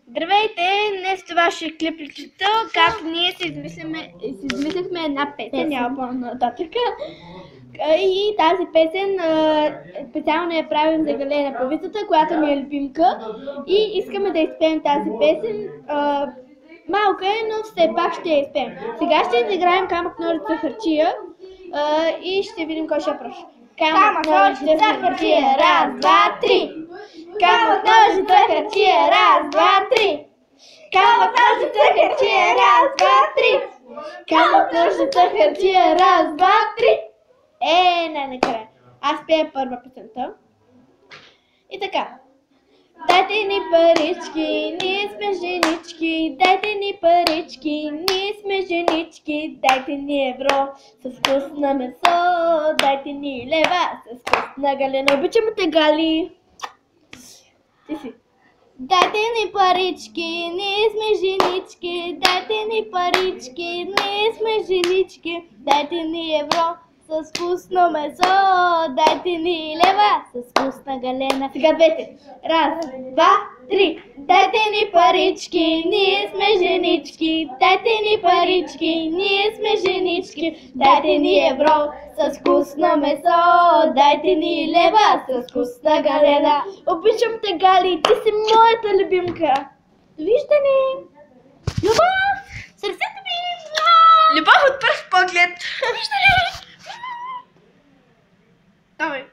Здравейте! Днес това ще е клипличето, как ние си измислихме една песен, няма по-нататък. И тази песен специално я правим за Галена Певицата, която ни е любимка. И искаме да изпеем тази песен. Малка е, но все пак ще я изпеем. Сега ще изиграем камък, ножица, хартия и ще видим кой ще я пръща. Камък, ножица, хартия, раз, два, три! Камък, ножица, хартия, раз, два, три! Камък, ножица, хартия, раз, два, три! Камък, ножица, хартия, раз, два, три! Най-накрая. Аз пея първа песента. И така. Дайте ни парички, ние сме женички, дайте ни парички, ние сме женички, дайте ни евро с вкус на месо, дайте ни лева с вкус на Галена. Обичаме те, Гали! Ти си. Дайте ни парички, ние сме женички, дайте ни парички, ние сме женички, дайте ни евро с вкусно месо, дайте ни лева с вкус на Галена. Сега двете. Раз, два, три. Дайте ни парички, ние сме женички, дайте ни парички, ние сме женички, дайте ни евро с вкусно месо, дайте ни лева с вкус на Галена. Обичам те, Гали, ти си моята любимка. Виждане! Любов! Сърцето ми! Любов от пръв поглед! Виждане! Давай.